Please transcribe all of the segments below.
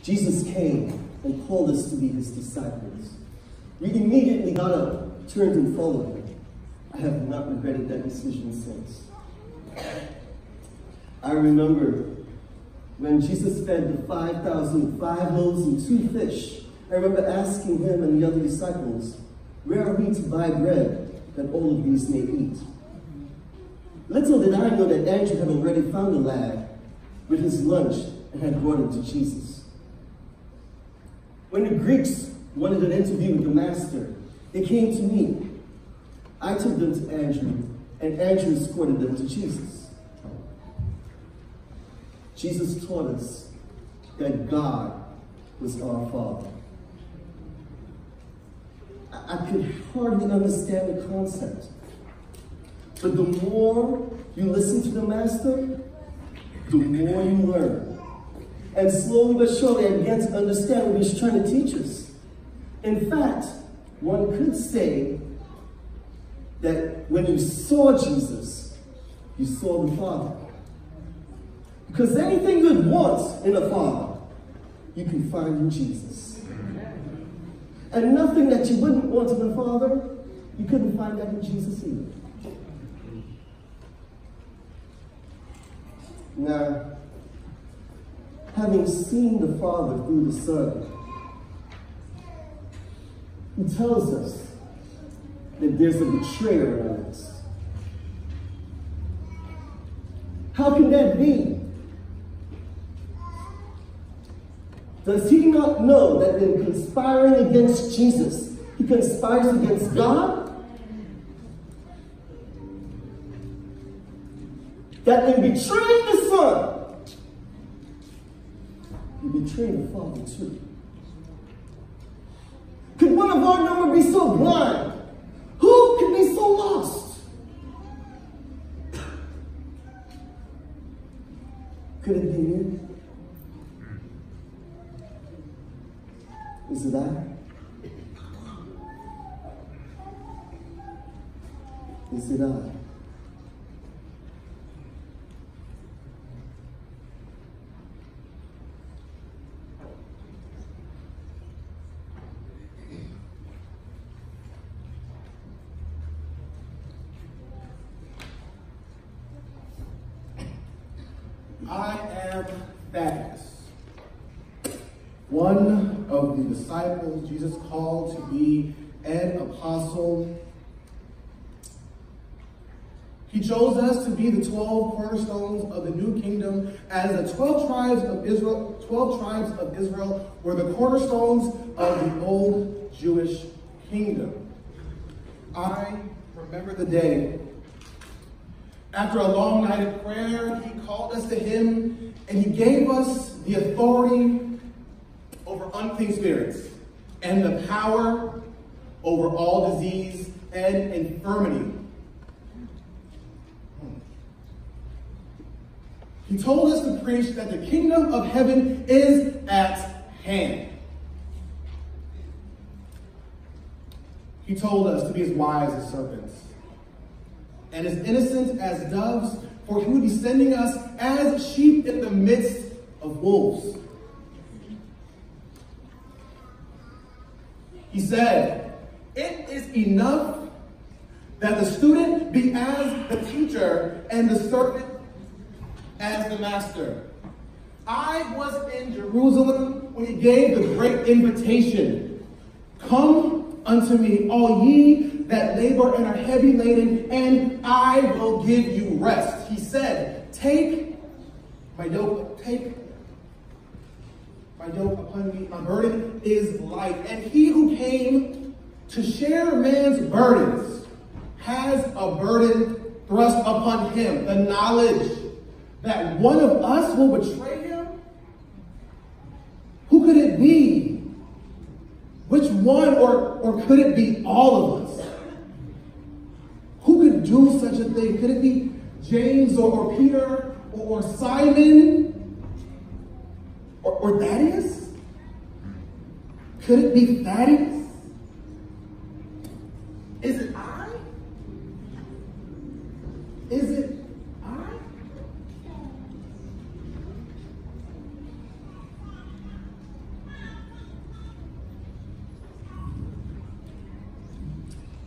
Jesus came and called us to be his disciples. We immediately got up, turned and followed him. I have not regretted that decision since. I remember when Jesus fed the 5,000 with 5 loaves and 2 fish. I remember asking him and the other disciples, where are we to buy bread that all of these may eat? Little did I know that Andrew had already found a lad with his lunch and had brought him to Jesus. When the Greeks wanted an interview with the master, they came to me. I took them to Andrew, and Andrew escorted them to Jesus. Jesus taught us that God was our Father. I could hardly understand the concept. But the more you listen to the Master, the more you learn. And slowly but surely, I began to understand what he's trying to teach us. In fact, one could say that when you saw Jesus, you saw the Father. Because anything you'd want in a Father, you can find in Jesus. And nothing that you wouldn't want in a Father, you couldn't find that in Jesus either. Now, having seen the Father through the Son, he tells us that there's a betrayer in us. How can that be? Does he not know that in conspiring against Jesus, he conspires against God? That in betraying the Son, he betrayed the Father too. Could one of our number be so blind? Who could be so lost? Could it be me? Is it I? Is it I? I am Thaddeus, one of the disciples Jesus called to be an apostle. He chose us to be the 12 cornerstones of the new kingdom, as the 12 tribes of Israel were the cornerstones of the old Jewish kingdom. I remember the day after a long night of prayer, he called us to him, and he gave us the authority over unclean spirits and the power over all disease and infirmity. He told us to preach that the kingdom of heaven is at hand. He told us to be as wise as serpents and as innocent as doves, for he would be sending us as sheep in the midst of wolves. He said, it is enough that the student be as the teacher and the servant as the master. I was in Jerusalem when he gave the great invitation. Come unto me, all ye that labor and are heavy laden, and I will give you rest. He said, take my yoke upon me. My burden is light. And he who came to share man's burdens has a burden thrust upon him, the knowledge that one of us will betray him. Who could it be? Which one, or could it be all of us? Who could do such a thing? Could it be James or Peter or Simon or Thaddeus? Could it be Thaddeus? Is it I? Is it I?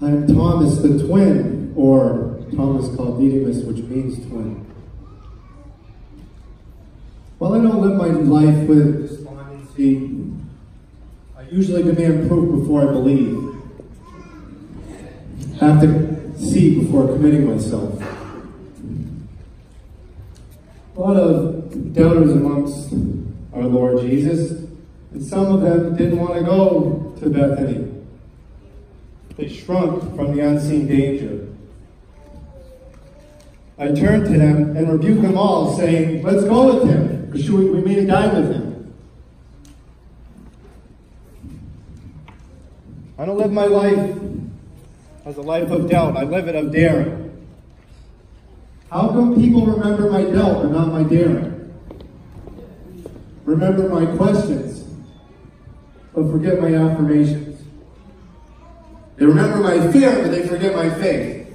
I am Thomas the twin, or Thomas called Didymus, which means twin. While I don't live my life with despondency, I usually demand proof before I believe. I have to see before committing myself. A lot of doubters amongst our Lord Jesus, and some of them didn't want to go to Bethany. They shrunk from the unseen danger. I turned to them and rebuked them all, saying, let's go with him, for sure we may die with him. I don't live my life as a life of doubt. I live it of daring. How come people remember my doubt but not my daring? Remember my questions, but forget my affirmations. They remember my fear, but they forget my faith.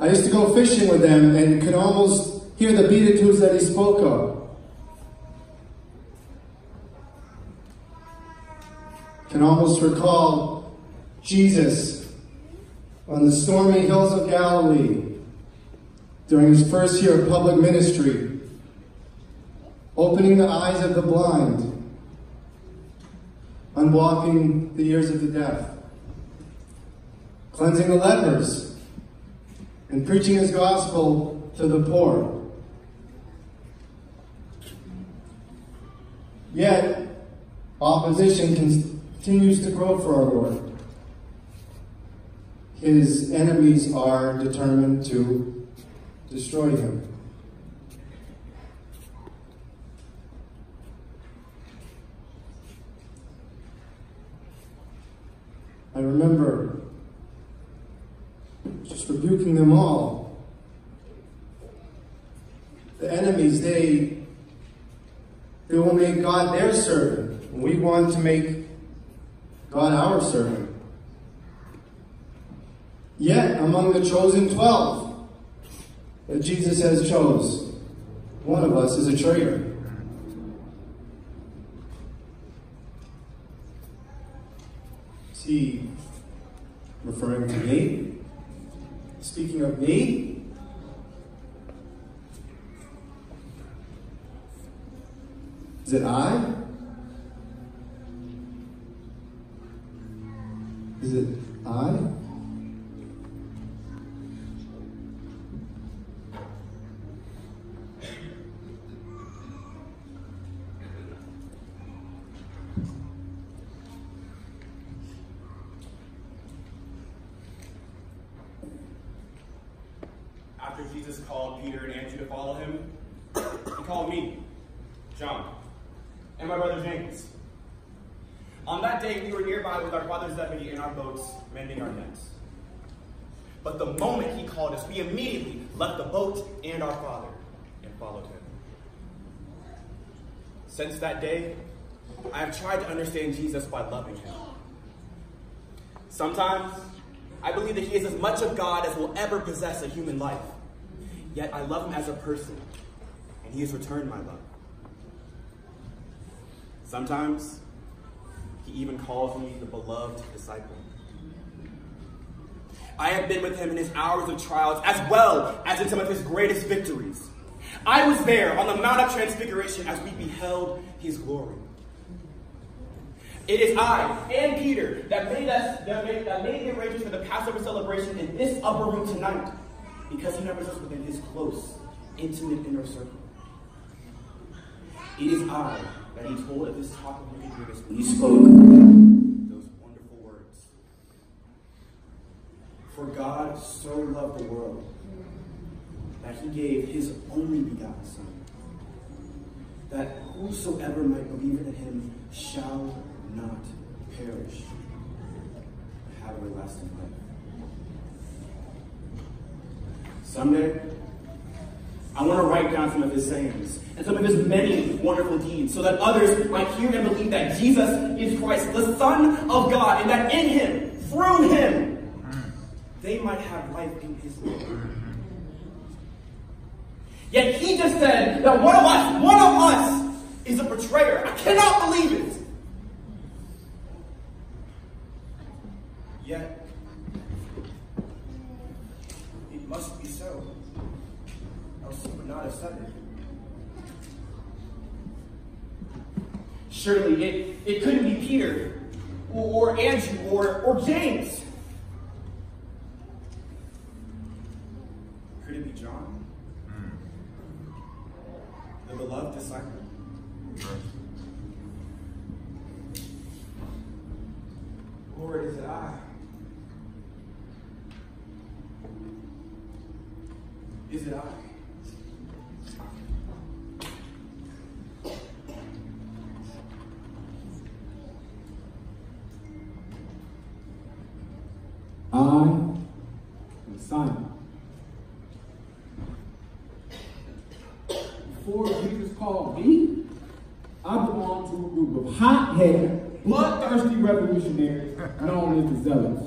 I used to go fishing with them and could almost hear the beatitudes that he spoke of. Can almost recall Jesus on the stormy hills of Galilee during his first year of public ministry, opening the eyes of the blind, unblocking the ears of the deaf, cleansing the lepers, and preaching his gospel to the poor. Yet, opposition continues to grow for our Lord. His enemies are determined to destroy him. I remember just rebuking them all. The enemies, they will make God their servant, and we want to make God our servant. Yet, among the chosen 12 that Jesus has chose, one of us is a traitor. Is he referring to me? Speaking of me? Is it I? Is it I? After Jesus called Peter and Andrew to follow him, he called me, John, and my brother James. On that day, we were nearby with our father Zebedee in our boats, mending our nets. But the moment he called us, we immediately left the boat and our father and followed him. Since that day, I have tried to understand Jesus by loving him. Sometimes, I believe that he is as much of God as will ever possess a human life. Yet I love him as a person, and he has returned my love. Sometimes, he even calls me the beloved disciple. I have been with him in his hours of trials, as well as in some of his greatest victories. I was there on the Mount of Transfiguration as we beheld his glory. It is I and Peter that made the arrangements for the Passover celebration in this upper room tonight, because he numbers us within his close, intimate inner circle. It is I that he told at this top of the Eucharist when he spoke those wonderful words. For God so loved the world that he gave his only begotten Son, that whosoever might believe in him shall not perish, but have everlasting life. Someday, I want to write down some of his sayings and some of his many wonderful deeds so that others might hear and believe that Jesus is Christ, the Son of God, and that in him, through him, they might have life in his name. Yet he just said that one of us is a betrayer. I cannot believe it. Surely it couldn't be Peter, or Andrew, or James. Could it be John? The beloved disciple? Lord, is it I? Is it I? I am Simon. Before Jesus called me, I belonged to a group of hot-headed, bloodthirsty revolutionaries known as the Zealots.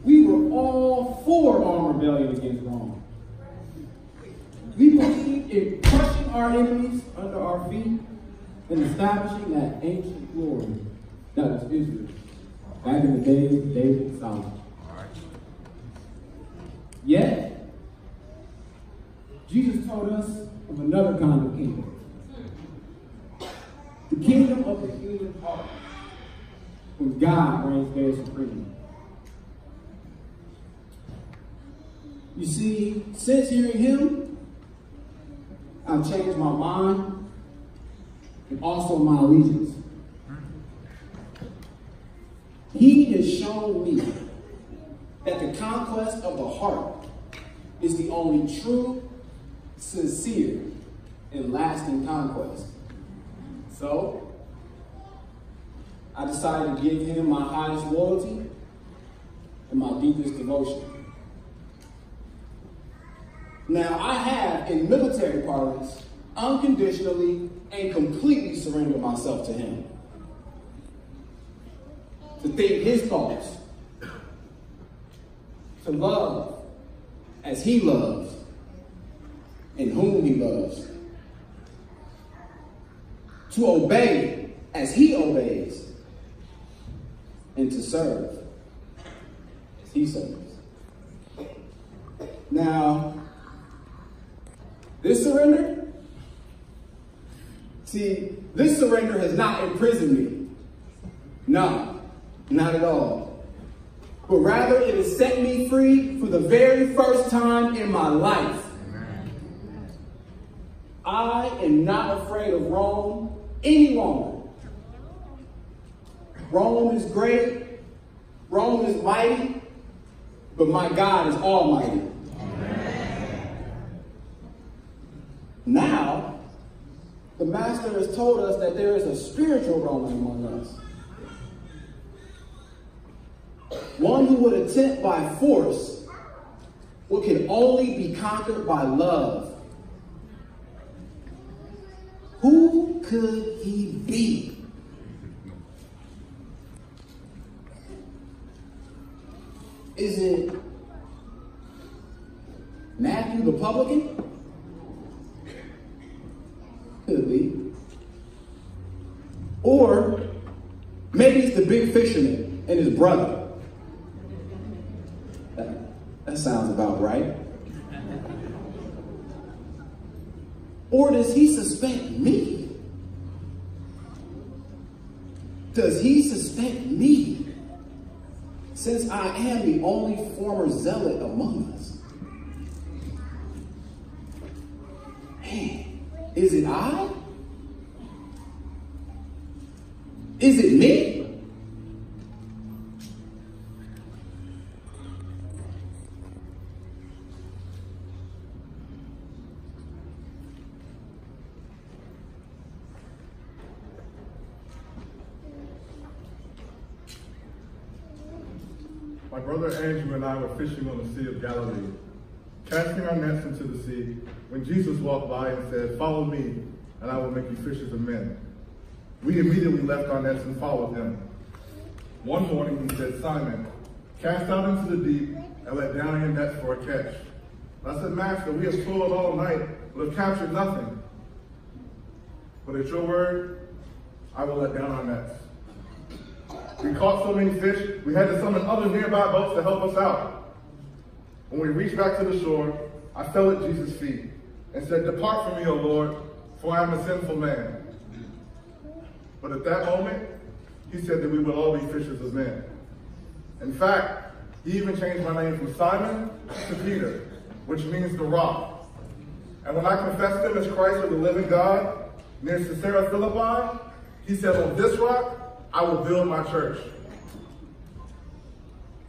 We were all for armed rebellion against Rome. We believed in crushing our enemies under our feet and establishing that ancient glory that was Israel back in the days of David and Solomon. Yet, Jesus told us of another kind of kingdom. The kingdom of the human heart, when God reigns there supreme. You see, since hearing him, I've changed my mind and also my allegiance. He has shown me that the conquest of the heart is the only true, sincere, and lasting conquest. So, I decided to give him my highest loyalty and my deepest devotion. Now, I have, in military parlance, unconditionally and completely surrendered myself to him. To think his thoughts, to love as he loves, and whom he loves, to obey as he obeys, and to serve as he serves. Now, this surrender, this surrender has not imprisoned me. No, not at all. But rather, it has set me free for the very first time in my life. I am not afraid of Rome any longer. Rome is great, Rome is mighty, but my God is almighty. Now, the Master has told us that there is a spiritual Roman among us. One who would attempt by force what can only be conquered by love. Who could he be? Is it Matthew the publican? Could be. Or maybe it's the big fisherman and his brother. That sounds about right. Or does he suspect me? Does he suspect me? Since I am the only former zealot among us. Hey, is it I? Is it me? My brother Andrew and I were fishing on the Sea of Galilee, casting our nets into the sea, when Jesus walked by and said, "Follow me, and I will make you fishers of men." We immediately left our nets and followed him. One morning he said, "Simon, cast out into the deep and let down your nets for a catch." And I said, "Master, we have toiled all night, but have captured nothing. But at your word, I will let down our nets." We caught so many fish, we had to summon other nearby boats to help us out. When we reached back to the shore, I fell at Jesus' feet and said, "Depart from me, O Lord, for I am a sinful man." But at that moment, he said that we would all be fishers of men. In fact, he even changed my name from Simon to Peter, which means the rock. And when I confessed him as Christ of the living God near Caesarea Philippi, he said, on this rock, I will build my church.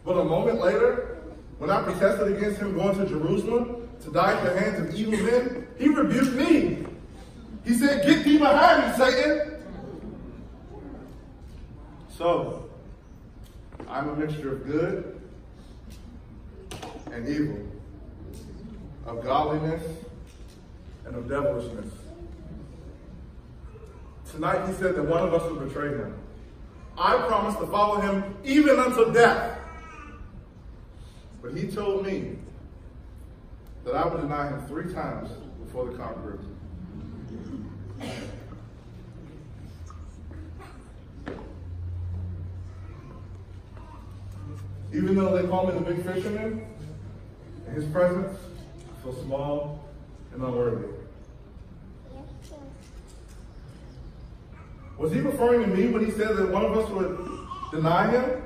But a moment later, when I protested against him going to Jerusalem to die at the hands of evil men, he rebuked me. He said, get thee behind me, Satan. So, I'm a mixture of good and evil, of godliness and of devilishness. Tonight he said that one of us would betray him. I promised to follow him even unto death. But he told me that I would deny him 3 times before the cock crew. Even though they call me the big fisherman, in his presence, I feel small and unworthy. Was he referring to me when he said that one of us would deny him?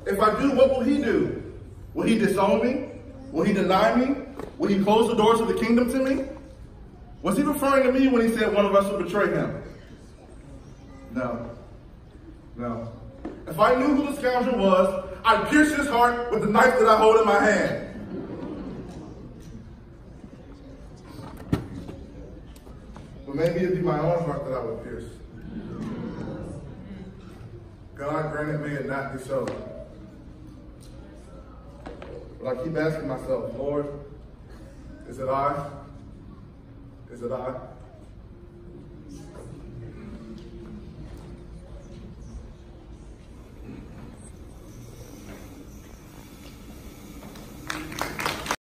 If I do, what will he do? Will he disown me? Will he deny me? Will he close the doors of the kingdom to me? Was he referring to me when he said one of us would betray him? No. No. If I knew who the scoundrel was, I'd pierce his heart with the knife that I hold in my hand. But maybe it'd be my own heart that I would pierce. God grant it may it not be so. But I keep asking myself, Lord, is it I? Is it I?